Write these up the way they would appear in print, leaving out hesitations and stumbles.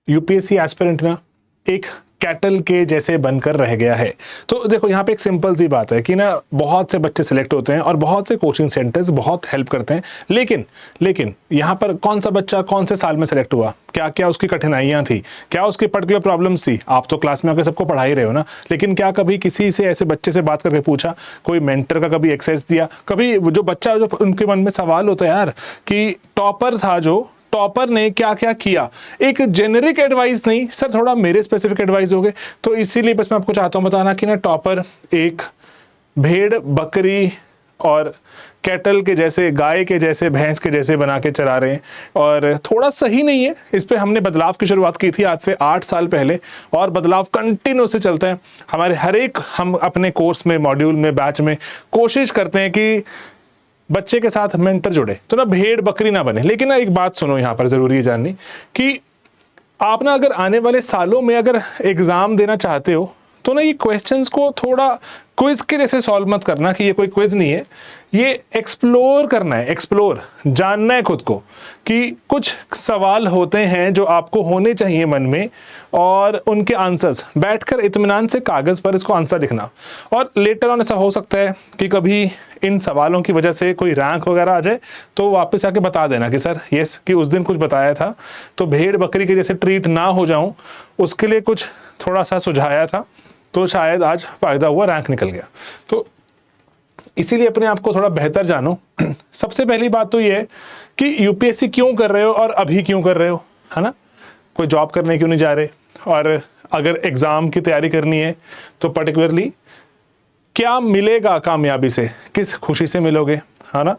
UPSC aspirant ना एक cattle के जैसे बनकर रह गया है। तो देखो यहाँ पे एक सिंपल सी बात है कि ना बहुत से बच्चे सिलेक्ट होते हैं और बहुत से कोचिंग सेंटर्स बहुत हेल्प करते हैं, लेकिन यहाँ पर कौन सा बच्चा कौन से साल में सिलेक्ट हुआ, क्या क्या उसकी कठिनाइयाँ थी, क्या उसकी पर्टिकुलर प्रॉब्लम्स थी। आप तो क्लास में आकर सबको पढ़ा ही रहे हो ना, लेकिन क्या कभी किसी से ऐसे बच्चे से बात करके पूछा, कोई मेंटर का कभी एक्सेस दिया, कभी जो बच्चा जो उनके मन में सवाल होता है यार कि टॉपर था जो टॉपर ने क्या क्या किया, एक जेनेरिक एडवाइस नहीं सर, थोड़ा मेरे स्पेसिफिक एडवाइस होगे। तो इसीलिए बस मैं आपको चाहता हूं बताना कि ना टॉपर एक भेड़ बकरी और कैटल के जैसे, गाय के जैसे, भैंस के जैसे बना के चला रहे हैं और थोड़ा सही नहीं है। इस पे हमने बदलाव की शुरुआत की थी आज से 8 साल पहले और बदलाव कंटिन्यू से चलता है हमारे हर एक, हम अपने कोर्स में, मॉड्यूल में, बैच में कोशिश करते हैं कि बच्चे के साथ मेंटर जुड़े, तो ना भेड़ बकरी ना बने। लेकिन ना एक बात सुनो, यहाँ पर जरूरी है जाननी कि आप ना अगर आने वाले सालों में अगर एग्जाम देना चाहते हो तो ना ये क्वेश्चंस को थोड़ा क्विज के जैसे सॉल्व मत करना कि ये कोई क्विज नहीं है, ये एक्सप्लोर करना है, एक्सप्लोर जानना है खुद को कि कुछ सवाल होते हैं जो आपको होने चाहिए मन में और उनके आंसर्स बैठकर इत्मीनान से कागज पर इसको आंसर लिखना। और लेटर ऑन ऐसा हो सकता है कि कभी इन सवालों की वजह से कोई रैंक वगैरह आ जाए तो वापस आके बता देना कि सर यस कि उस दिन कुछ बताया था तो भेड़ बकरी के जैसे ट्रीट ना हो जाऊं, उसके लिए कुछ थोड़ा सा सुझाया था तो शायद आज फायदा हुआ, रैंक निकल गया। तो इसीलिए अपने आप को थोड़ा बेहतर जानो। सबसे पहली बात तो ये है कि यूपीएससी क्यों कर रहे हो और अभी क्यों कर रहे हो, है ना। कोई जॉब करने क्यों नहीं जा रहे, और अगर एग्जाम की तैयारी करनी है तो पर्टिकुलरली क्या मिलेगा कामयाबी से, किस खुशी से मिलोगे, है ना।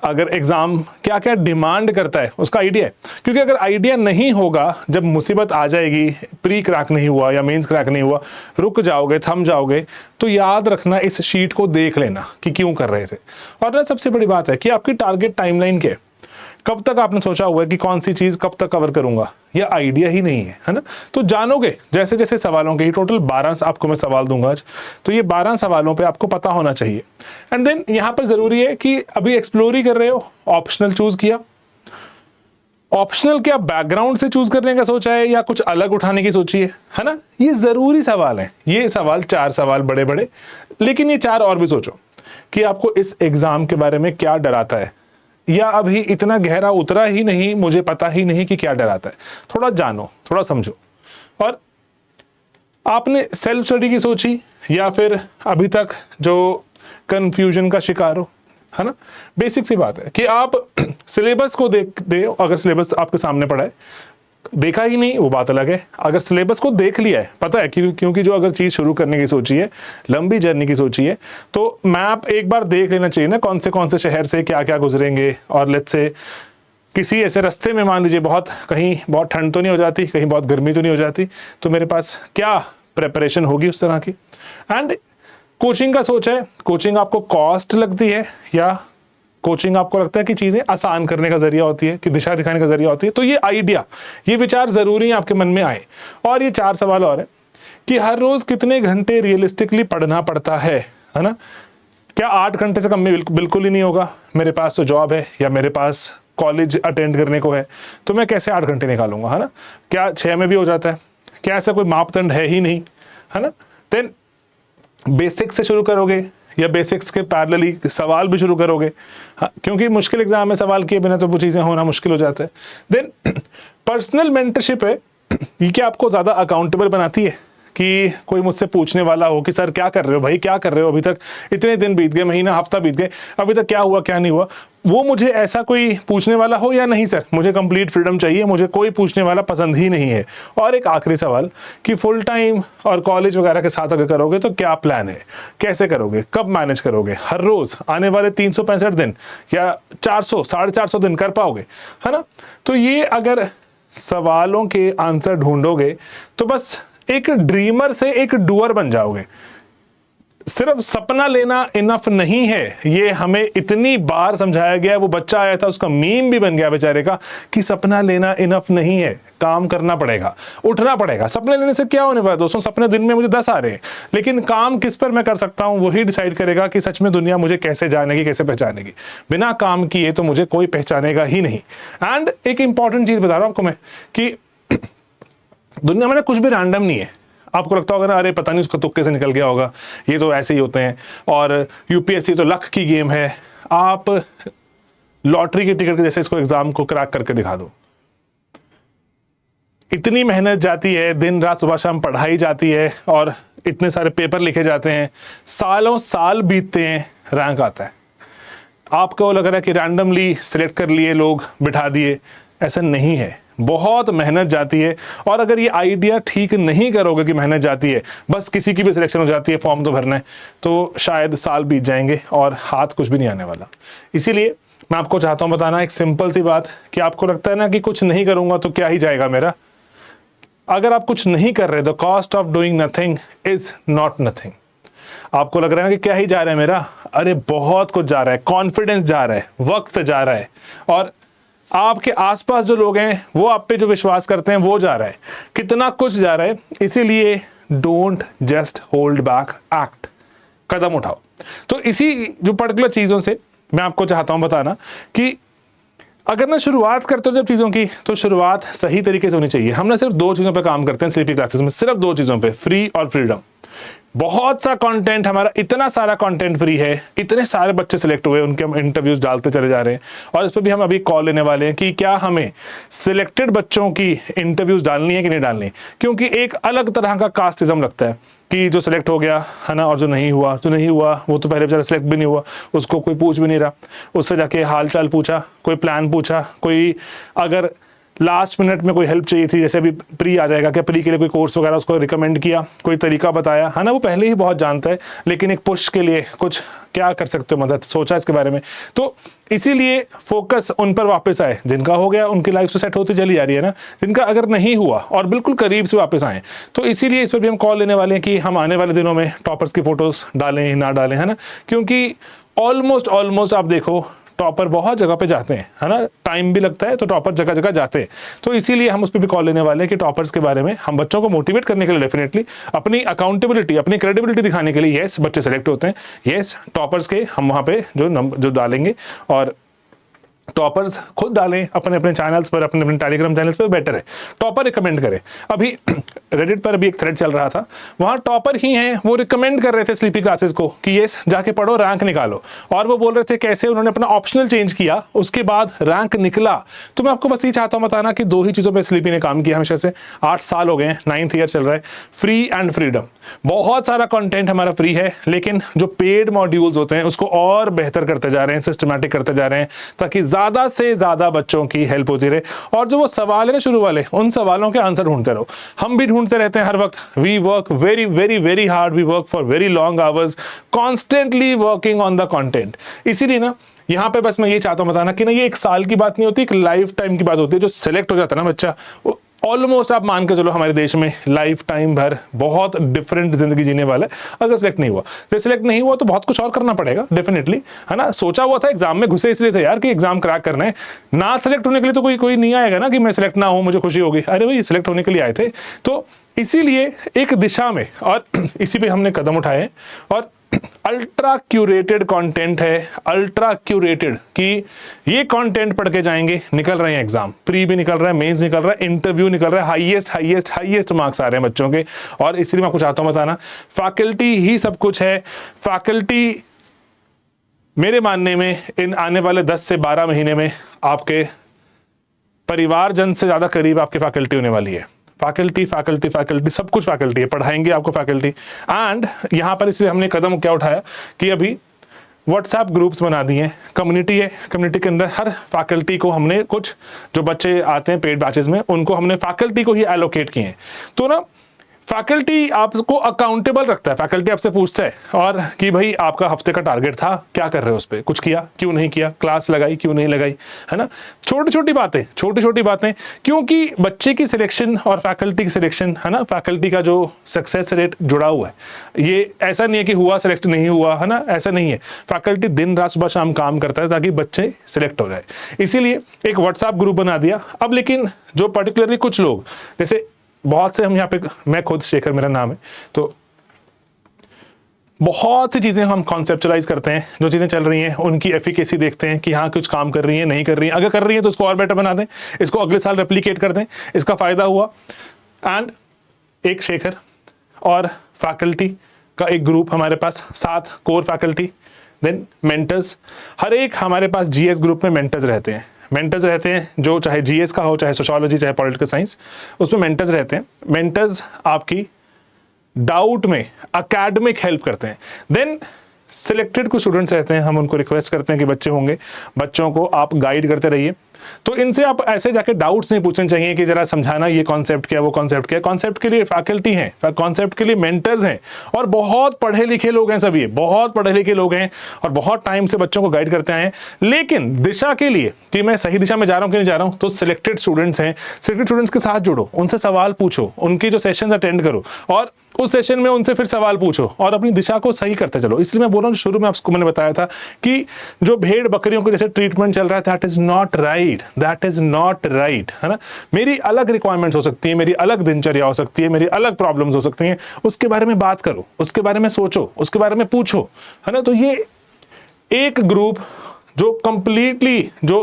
अगर एग्जाम क्या क्या डिमांड करता है उसका आइडिया है, क्योंकि अगर आइडिया नहीं होगा, जब मुसीबत आ जाएगी, प्री क्रैक नहीं हुआ या मेंस क्रैक नहीं हुआ, रुक जाओगे, थम जाओगे, तो याद रखना इस शीट को देख लेना कि क्यों कर रहे थे। और ना सबसे बड़ी बात है कि आपकी टारगेट टाइमलाइन क्या है, कब तक आपने सोचा हुआ है कि कौन सी चीज कब तक कवर करूंगा, यह आइडिया ही नहीं है ना। तो जानोगे जैसे जैसे सवालों के, टोटल 12 आपको मैं सवाल दूंगा आज, तो ये 12 सवालों पे आपको पता होना चाहिए। एंड देन यहाँ पर जरूरी है कि अभी एक्सप्लोर ही कर रहे हो, ऑप्शनल चूज किया, ऑप्शनल क्या बैकग्राउंड से चूज करने का सोचा है या कुछ अलग उठाने की सोची है ना। ये जरूरी सवाल है, ये सवाल 4 सवाल बड़े बड़े, लेकिन ये 4 और भी सोचो कि आपको इस एग्जाम के बारे में क्या डराता है, या अभी इतना गहरा उतरा ही नहीं, मुझे पता ही नहीं कि क्या डराता है। थोड़ा जानो, थोड़ा समझो। और आपने सेल्फ स्टडी की सोची या फिर अभी तक जो कंफ्यूजन का शिकार हो, है ना। बेसिक सी बात है कि आप सिलेबस को देख दे, अगर सिलेबस आपके सामने पड़ा है, देखा ही नहीं वो बात अलग है। अगर सिलेबस को देख लिया है, पता है क्योंकि जो अगर चीज शुरू करने की सोची है, लंबी जर्नी की सोची है, तो मैप एक बार देख लेना चाहिए ना, कौन से शहर से क्या क्या गुजरेंगे। और लेट्स से किसी ऐसे रास्ते में मान लीजिए कहीं बहुत ठंड तो नहीं हो जाती, कहीं बहुत गर्मी तो नहीं हो जाती, तो मेरे पास क्या प्रेपरेशन होगी उस तरह की। एंड कोचिंग का सोचा है, कोचिंग आपको कॉस्ट लगती है या कोचिंग आपको लगता है कि चीजें आसान करने का जरिया होती है, कि दिशा दिखाने का जरिया होती है। तो ये आइडिया, ये विचार जरूरी है आपके मन में आए। और ये 4 सवाल और है कि हर रोज कितने घंटे रियलिस्टिकली पढ़ना पड़ता है ना। क्या 8 घंटे से कम में बिल्कुल ही नहीं होगा, मेरे पास तो जॉब है या मेरे पास कॉलेज अटेंड करने को है, तो मैं कैसे 8 घंटे निकालूंगा, है ना। क्या 6 में भी हो जाता है, क्या ऐसा कोई मापदंड है ही नहीं, है ना। देन बेसिक्स से शुरू करोगे या बेसिक्स के पैरेलली सवाल भी शुरू करोगे, हाँ, क्योंकि मुश्किल एग्जाम में सवाल किए बिना तो वो चीजें होना मुश्किल हो जाता है। देन पर्सनल मेंटरशिप है, ये क्या आपको ज्यादा अकाउंटेबल बनाती है कि कोई मुझसे पूछने वाला हो कि सर क्या कर रहे हो भाई, क्या कर रहे हो, अभी तक इतने दिन बीत गए, महीना हफ्ता बीत गए, अभी तक क्या हुआ क्या नहीं हुआ। वो मुझे ऐसा कोई पूछने वाला हो या नहीं सर, मुझे कंप्लीट फ्रीडम चाहिए, मुझे कोई पूछने वाला पसंद ही नहीं है। और एक आखिरी सवाल कि फुल टाइम और कॉलेज वगैरह के साथ अगर करोगे तो क्या प्लान है, कैसे करोगे, कब मैनेज करोगे, हर रोज आने वाले 365 दिन या 400 450 दिन कर पाओगे, है ना। तो ये अगर सवालों के आंसर ढूंढोगे तो बस एक ड्रीमर से एक डूअर बन जाओगे। सिर्फ सपना लेना इनफ नहीं है, ये हमें इतनी बार समझाया गया है। वो बच्चा आया था, उसका मीम भी बन गया बेचारे का कि सपना लेना इनफ नहीं है, काम करना पड़ेगा, उठना पड़ेगा। सपने लेने से क्या होने वाला दोस्तों, सपने दिन में मुझे 10 आ रहे हैं, लेकिन काम किस पर मैं कर सकता हूं वही डिसाइड करेगा कि सच में दुनिया मुझे कैसे जानेगी, कैसे पहचानेगी। बिना काम किए तो मुझे कोई पहचानेगा ही नहीं। एंड एक इंपॉर्टेंट चीज बता रहा हूं आपको मैं कि दुनिया में ना कुछ भी रैंडम नहीं है। आपको लगता होगा ना, अरे पता नहीं उसका तुक्के से निकल गया होगा, ये तो ऐसे ही होते हैं, और यूपीएससी तो लक की गेम है। आप लॉटरी के टिकट के जैसे इसको एग्जाम को क्रैक करके दिखा दो। इतनी मेहनत जाती है, दिन रात सुबह शाम पढ़ाई जाती है, और इतने सारे पेपर लिखे जाते हैं, सालों साल बीतते हैं, रैंक आता है। आपको लग रहा है कि रैंडमली सिलेक्ट कर लिए लोग, बिठा दिए, ऐसा नहीं है। बहुत मेहनत जाती है, और अगर ये आइडिया ठीक नहीं करोगे कि मेहनत जाती है, बस किसी की भी सिलेक्शन हो जाती है, फॉर्म तो भरना है, तो शायद साल बीत जाएंगे और हाथ कुछ भी नहीं आने वाला। इसीलिए मैं आपको चाहता हूं बताना एक सिंपल सी बात, कि आपको लगता है ना कि कुछ नहीं करूंगा तो क्या ही जाएगा मेरा। अगर आप कुछ नहीं कर रहे, the cost of doing nothing is not nothing. आपको लग रहा है कि क्या ही जा रहा है मेरा, अरे बहुत कुछ जा रहा है, कॉन्फिडेंस जा रहा है, वक्त जा रहा है, और आपके आसपास जो लोग हैं वो आप पे जो विश्वास करते हैं वो जा रहा है, कितना कुछ जा रहा है। इसीलिए don't just hold back, act, कदम उठाओ। तो इसी जो पर्टिकुलर चीज़ों से मैं आपको चाहता हूं बताना कि अगर ना शुरुआत करते हो जब चीज़ों की, तो शुरुआत सही तरीके से होनी चाहिए। हम ना सिर्फ दो चीज़ों पे काम करते हैं स्लीपी क्लासेस में, सिर्फ दो चीज़ों पे, फ्री और फ्रीडम। बहुत सा कंटेंट हमारा, इतना सारा कंटेंट फ्री है, इतने सारे बच्चे सिलेक्ट हुए, उनके हम इंटरव्यूज डालते चले जा रहे हैं, और इस पर भी हम अभी कॉल लेने वाले हैं कि क्या हमें सिलेक्टेड बच्चों की इंटरव्यूज डालनी है कि नहीं डालनी। क्योंकि एक अलग तरह का कास्टिज्म लगता है कि जो सिलेक्ट हो गया है ना, और जो नहीं हुआ वो तो पहले बेचारा सिलेक्ट भी नहीं हुआ, उसको कोई पूछ भी नहीं रहा, उससे जाके हाल चाल पूछा, कोई प्लान पूछा, कोई अगर लास्ट मिनट में कोई हेल्प चाहिए थी, जैसे अभी प्री आ जाएगा, क्या प्री के लिए कोई कोर्स वगैरह उसको रिकमेंड किया, कोई तरीका बताया, है ना, वो पहले ही बहुत जानता है, लेकिन एक पुश के लिए कुछ क्या कर सकते हो, मदद सोचा इसके बारे में। तो इसीलिए फोकस उन पर वापस आए, जिनका हो गया उनकी लाइफ तो सेट होती चली जा रही है ना, जिनका अगर नहीं हुआ और बिल्कुल करीब से वापस आए, तो इसीलिए इस पर भी हम कॉल लेने वाले हैं कि हम आने वाले दिनों में टॉपर्स की फोटोज डालें ना डालें, है ना। क्योंकि ऑलमोस्ट आप देखो टॉपर बहुत जगह पे जाते हैं, है ना, टाइम भी लगता है, तो टॉपर जगह जगह जाते हैं। तो इसीलिए हम उस पर भी कॉल लेने वाले हैं कि टॉपर्स के बारे में हम बच्चों को मोटिवेट करने के लिए, डेफिनेटली अपनी अकाउंटेबिलिटी, अपनी क्रेडिबिलिटी दिखाने के लिए, यस बच्चे सेलेक्ट होते हैं, यस टॉपर्स के हम वहाँ पे जो डालेंगे, और टॉपर्स खुद डालें अपने अपने चैनल्स पर, अपने अपने टेलीग्राम चैनल्स पर, बेटर है टॉपर रिकमेंड करें। अभी रेडिट पर भी एक थ्रेड चल रहा था, वहाँ टॉपर ही हैं, वो रिकमेंड कर रहे थे स्लीपी क्लासेस को कि ये जाके पढ़ो, रैंक निकालो, और वो बोल रहे थे कैसे उन्होंने अपना ऑप्शनल चेंज किया, उसके बाद रैंक निकला। तो मैं आपको बस ये चाहता हूँ बताना कि दो ही चीज़ों पर स्लीपी ने काम किया हमेशा से, 8 साल हो गए हैं, 9th ईयर चल रहा है। फ्री एंड फ्रीडम, बहुत सारा कंटेंट हमारा फ्री है, लेकिन जो पेड मॉड्यूल्स होते हैं उसको और बेहतर करते जा रहे हैं, सिस्टमैटिक करते जा रहे हैं, ताकि ज्यादा से ज्यादा बच्चों की हेल्प होती रहे। और जो वो सवाल है ना शुरू वाले, उन सवालों के आंसर ढूंढते रहो। हम भी ढूंढते रहते हैं हर वक्त, we work very very very hard, we work for very long hours, constantly working on the content. इसीलिए ना यहाँ पे बस मैं ये चाहता हूँ बताना कि ना ये एक साल की बात नहीं होती, एक लाइफ टाइम की बात होती है। जो सिलेक्ट हो जाता है ना बच्चा, ऑलमोस्ट आप मान के चलो हमारे देश में लाइफ टाइम भर बहुत डिफरेंट जिंदगी जीने वाला है। अगर सिलेक्ट नहीं हुआ, तो सिलेक्ट नहीं हुआ तो बहुत कुछ और करना पड़ेगा, डेफिनेटली, है ना। सोचा हुआ था एग्जाम में घुसे इसलिए थे यार कि एग्जाम क्रैक करना है, ना सिलेक्ट होने के लिए तो कोई नहीं आएगा ना कि मैं सिलेक्ट ना हूं मुझे खुशी होगी। अरे भाई सिलेक्ट होने के लिए आए थे, तो इसीलिए एक दिशा में, और इसी पे हमने कदम उठाए, और अल्ट्रा क्यूरेटेड कंटेंट है, अल्ट्रा क्यूरेटेड, कि ये कंटेंट पढ़ के जाएंगे, निकल रहे हैं एग्जाम, प्री भी निकल रहा है, मेंस निकल रहा है, इंटरव्यू निकल रहा है, हाईएस्ट मार्क्स आ रहे हैं बच्चों के। और इसलिए मैं आपको चाहता हूं बताना, फैकल्टी ही सब कुछ है। फैकल्टी मेरे मानने में इन आने वाले 10 से 12 महीने में आपके परिवारजन से ज्यादा करीब आपकी फैकल्टी होने वाली है। फैकल्टी सब कुछ फैकल्टी है, पढ़ाएंगे आपको फैकल्टी। एंड यहाँ पर इसलिए हमने कदम क्या उठाया कि अभी व्हाट्सएप ग्रुप्स बना दिए हैं, कम्युनिटी है, कम्युनिटी के अंदर हर फैकल्टी को हमने, कुछ जो बच्चे आते हैं पेड बैचेस में, उनको हमने फैकल्टी को ही एलोकेट किए हैं। तो ना फैकल्टी आपको अकाउंटेबल रखता है, फैकल्टी आपसे पूछता है और कि भाई आपका हफ्ते का टारगेट था, क्या कर रहे हो उस पर, कुछ किया क्यों नहीं किया, क्लास लगाई क्यों नहीं लगाई, है ना। छोटी छोटी बातें, क्योंकि बच्चे की सिलेक्शन और फैकल्टी की सिलेक्शन, है ना, फैकल्टी का जो सक्सेस रेट जुड़ा हुआ है। ये ऐसा नहीं है कि हुआ सिलेक्ट नहीं हुआ, है ना, ऐसा नहीं है। फैकल्टी दिन रात सुबह शाम काम करता है ताकि बच्चे सिलेक्ट हो जाए। इसीलिए एक व्हाट्सएप ग्रुप बना दिया। अब लेकिन जो पर्टिकुलरली कुछ लोग, जैसे बहुत से हम यहाँ पे, मैं खुद शेखर मेरा नाम है, तो बहुत सी चीज़ें हम कॉन्सेप्चुलाइज करते हैं, जो चीज़ें चल रही हैं उनकी एफिकेसी देखते हैं कि हाँ कुछ काम कर रही है नहीं कर रही है, अगर कर रही है तो उसको और बेटर बना दें, इसको अगले साल रेप्लिकेट कर दें, इसका फ़ायदा हुआ एंड एक शेखर और फैकल्टी का एक ग्रुप हमारे पास, 7 कोर फैकल्टी, देन मेंटर्स। हर एक हमारे पास जीएस ग्रुप में मेंटर्स रहते हैं। मेंटर्स रहते हैं जो चाहे जीएस का हो, चाहे सोशियोलॉजी, चाहे पॉलिटिकल साइंस, उसमें मेंटर्स रहते हैं। मेंटर्स आपकी डाउट में एकेडमिक हेल्प करते हैं। देन सिलेक्टेड कुछ स्टूडेंट्स रहते हैं, हम उनको रिक्वेस्ट करते हैं कि बच्चे होंगे, बच्चों को आप गाइड करते रहिए। तो इनसे आप ऐसे जाके डाउट्स नहीं पूछने चाहिए कि जरा समझाना ये कॉन्सेप्ट क्या, वो कॉन्सेप्ट क्या। कॉन्सेप्ट के लिए फैकल्टी हैं, कॉन्सेप्ट के लिए मेंटर्स हैं, और बहुत पढ़े लिखे लोग हैं सभी, बहुत पढ़े लिखे लोग हैं और बहुत टाइम से बच्चों को गाइड करते आए हैं। लेकिन दिशा के लिए कि मैं सही दिशा में जा रहा हूँ कि नहीं जा रहा हूँ, तो सिलेक्टेड स्टूडेंट्स हैं, सिलेक्टेड स्टूडेंट्स के साथ जुड़ो, उनसे सवाल पूछो, उनकी जो सेशंस अटेंड करो और उस सेशन में उनसे फिर सवाल पूछो और अपनी दिशा को सही करते चलो। इसलिए मैं बोल रहा हूँ, शुरू में आपको मैंने बताया था कि जो भेड़ बकरियों को जैसे ट्रीटमेंट चल रहा है, that is not right, that is not right, है ना। मेरी अलग रिक्वायरमेंट्स हो सकती है, मेरी अलग दिनचर्या हो सकती है, मेरी अलग प्रॉब्लम्स हो सकती हैं, उसके बारे में बात करो, उसके बारे में सोचो, उसके बारे में पूछो, है ना। तो ये एक ग्रुप जो कंप्लीटली जो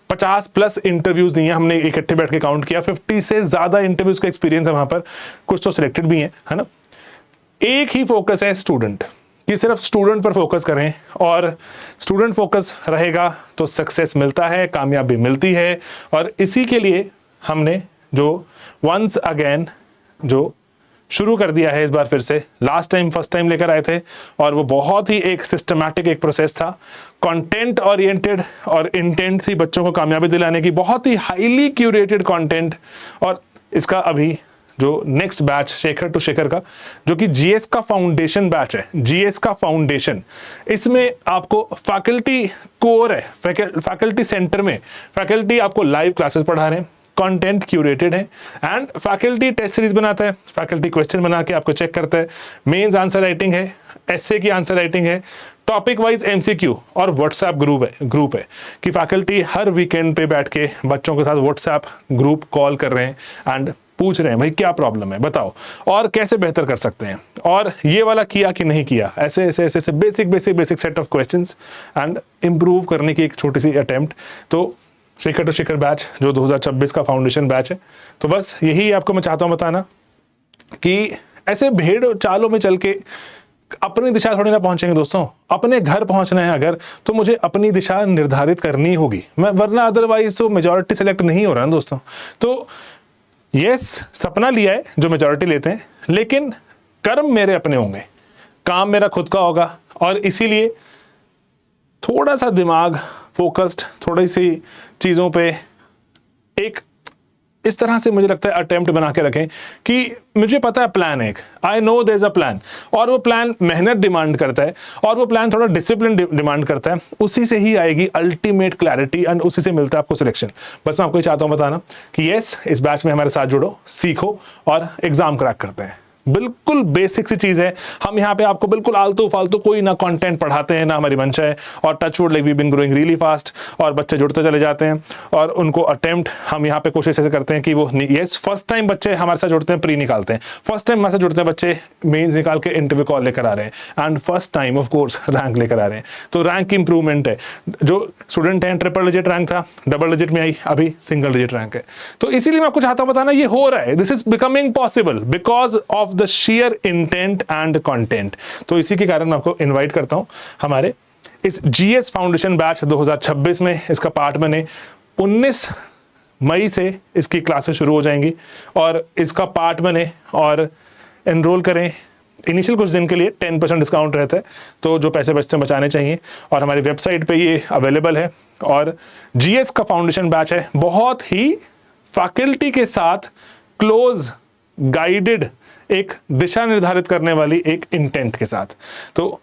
50+ इंटरव्यूज दिए हमने, इकट्ठे बैठ के काउंट किया, 50 से ज्यादा इंटरव्यूज का एक्सपीरियंस है वहां पर, कुछ तो सिलेक्टेड भी है ना। एक ही फोकस है स्टूडेंट, कि सिर्फ स्टूडेंट पर फोकस करें, और स्टूडेंट फोकस रहेगा तो सक्सेस मिलता है, कामयाबी मिलती है। और इसी के लिए हमने जो वंस अगेन जो शुरू कर दिया है इस बार फिर से, लास्ट टाइम फर्स्ट टाइम लेकर आए थे और वो बहुत ही एक सिस्टमैटिक एक प्रोसेस था, कंटेंट ओरिएंटेड और इंटेंट थी बच्चों को कामयाबी दिलाने की, बहुत ही हाईली क्यूरेटेड कंटेंट। और इसका अभी जो next batch Shekhar to Shekhar का, जो कि जीएस का फाउंडेशन बैच है, जीएस का फाउंडेशन, इसमें आपको फैकल्टी कोर है, फैकल्टी सेंटर में फैकल्टी आपको लाइव क्लासेस पढ़ा रहे हैं, कंटेंट क्यूरेटेड है, एंड फैकल्टी टेस्ट सीरीज बनाता है, फैकल्टी क्वेश्चन बना के आपको चेक करता है, मेंस आंसर राइटिंग है, एसए की आंसर राइटिंग है, टॉपिक वाइज एमसीक्यू, और व्हाट्सएप ग्रुप है कि फैकल्टी हर वीकेंड पे बैठ के बच्चों के साथ व्हाट्सएप ग्रुप कॉल कर रहे हैं एंड पूछ रहे हैं भाई क्या प्रॉब्लम है बताओ और कैसे बेहतर कर सकते हैं, और ये वाला किया कि नहीं किया, ऐसे ऐसे ऐसे ऐसे basic set of questions and improve करने की एक छोटी सी अटेम्प्ट। तो शेखर टू शेखर बैच जो 2026 का फाउंडेशन बैच है, तो बस यही आपको मैं चाहता हूं बताना कि ऐसे भेड़ चालों में चल के अपनी दिशा थोड़ी ना पहुंचेंगे दोस्तों। अपने घर पहुंचना है अगर, तो मुझे अपनी दिशा निर्धारित करनी होगी, मैं वरना अदरवाइज तो मेजॉरिटी सेलेक्ट नहीं हो रहा है दोस्तों। तो यस, सपना लिया है जो मेजॉरिटी लेते हैं, लेकिन कर्म मेरे अपने होंगे, काम मेरा खुद का होगा, और इसीलिए थोड़ा सा दिमाग फोकस्ड, थोड़ी सी चीज़ों पे एक इस तरह से मुझे लगता है अटेम्प्ट बना के रखें कि मुझे पता है प्लान है, I know there is a plan, और वो प्लान मेहनत डिमांड करता है, और वो प्लान थोड़ा डिसिप्लिन डिमांड करता है, उसी से ही आएगी अल्टीमेट क्लैरिटी एंड उसी से मिलता है आपको सिलेक्शन। बस मैं आपको चाहता हूं बताना कि यस, इस बैच में हमारे साथ जुड़ो, सीखो और एग्जाम क्रैक करते हैं। बिल्कुल बेसिक सी चीज है, हम यहाँ पे आपको बिल्कुल आलतू फालतू कोई ना कंटेंट पढ़ाते हैं ना हमारी मंशा है, और touch wood like we been growing really fast, और बच्चे जुड़ते चले जाते हैं, और उनको अटेम्प्ट हम यहाँ पे कोशिश ऐसे करते हैं कि वो यस फर्स्ट टाइम बच्चे हमारे साथ जुड़ते हैं, प्री निकालते हैं, फर्स्ट टाइम हमारे साथ जुड़ते हैं बच्चे, मेंस निकाल के इंटरव्यू कॉल लेकर आ रहे हैं, and first time of course rank लेकर आ रहे हैं। तो रैंक इंप्रूवमेंट है, जो स्टूडेंट है ट्रिपल डिजिट रैंक था, डबल डिजिट में आई, अभी सिंगल डिजिट रैंक है। तो इसीलिए मैं आपको चाहता हूं बताना, ये हो रहा है, this is becoming possible because of the share intent and content. तो इसी के कारण मैं आपको इनवाइट करता हूं हमारे इस जीएस फाउंडेशन बैच 2026 में, इसका पार्ट बने। 19 मई से इसकी क्लासेस शुरू हो जाएंगी, और इसका पार्ट बने और एनरोल करें। इनिशियल कुछ दिन के लिए 10% डिस्काउंट रहता है, तो जो पैसे बचते हैं बचाने चाहिए, और हमारी वेबसाइट पे ये अवेलेबल है। और जीएस का फाउंडेशन बैच है, बहुत ही फैकल्टी के साथ क्लोज गाइडेड, एक दिशा निर्धारित करने वाली एक इंटेंट के साथ। तो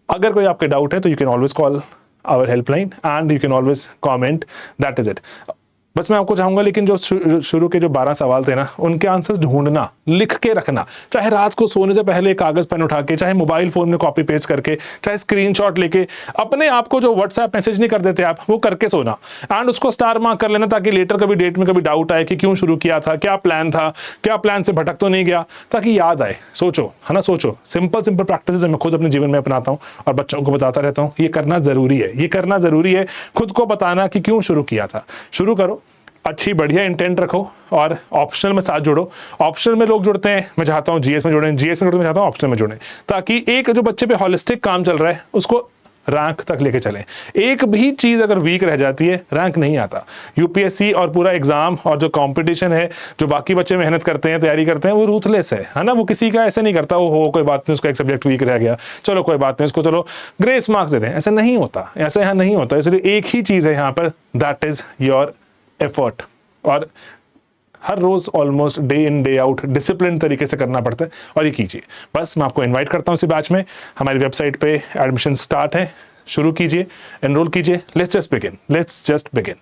अगर कोई आपके डाउट है तो you can always call our helpline and you can always comment, that is it. बस मैं आपको चाहूंगा, लेकिन जो शुरू के जो 12 सवाल थे ना, उनके आंसर्स ढूंढना, लिख के रखना, चाहे रात को सोने से पहले कागज पेन उठा के, चाहे मोबाइल फोन में कॉपी पेस्ट करके, चाहे स्क्रीनशॉट लेके, अपने आप को जो व्हाट्सएप मैसेज नहीं कर देते आप, वो करके सोना, एंड उसको स्टार मार्क कर लेना, ताकि लेटर कभी डेट में कभी डाउट आए कि क्यों शुरू किया था, क्या प्लान था, क्या प्लान से भटक तो नहीं गया, ताकि याद आए। सोचो, है ना, सोचो। सिंपल प्रैक्टिस मैं खुद अपने जीवन में अपनाता हूँ और बच्चों को बताता रहता हूँ, ये करना जरूरी है, ये करना जरूरी है, खुद को बताना कि क्यों शुरू किया था। शुरू करो, अच्छी बढ़िया इंटेंट रखो और ऑप्शनल में साथ जोड़ो। ऑप्शनल में लोग जुड़ते हैं, मैं चाहता हूँ जीएस में जुड़ें, जीएस में जुड़ते मैं चाहता हूँ ऑप्शनल में जुड़ें, ताकि एक जो बच्चे पे हॉलिस्टिक काम चल रहा है उसको रैंक तक लेके चलें। एक भी चीज अगर वीक रह जाती है रैंक नहीं आता। यूपीएससी और पूरा एग्जाम और जो कंपटीशन है, जो बाकी बच्चे मेहनत करते हैं, तैयारी करते हैं, वो रूथलेस है ना। वो किसी का ऐसे नहीं करता वो हो कोई बात नहीं, उसका एक सब्जेक्ट वीक रह गया, चलो कोई बात नहीं, इसको चलो ग्रेस मार्क्स दे दें। ऐसा नहीं होता, ऐसा यहाँ नहीं होता। इसलिए एक ही चीज है यहाँ पर, दैट इज योर एफर्ट। और हर रोज almost day in day out discipline तरीके से करना पड़ता है, और ये कीजिए। बस मैं आपको इनवाइट करता हूँ इसी बैच में। हमारी वेबसाइट पे एडमिशन स्टार्ट है, शुरू कीजिए, एनरोल कीजिए। Let's just begin.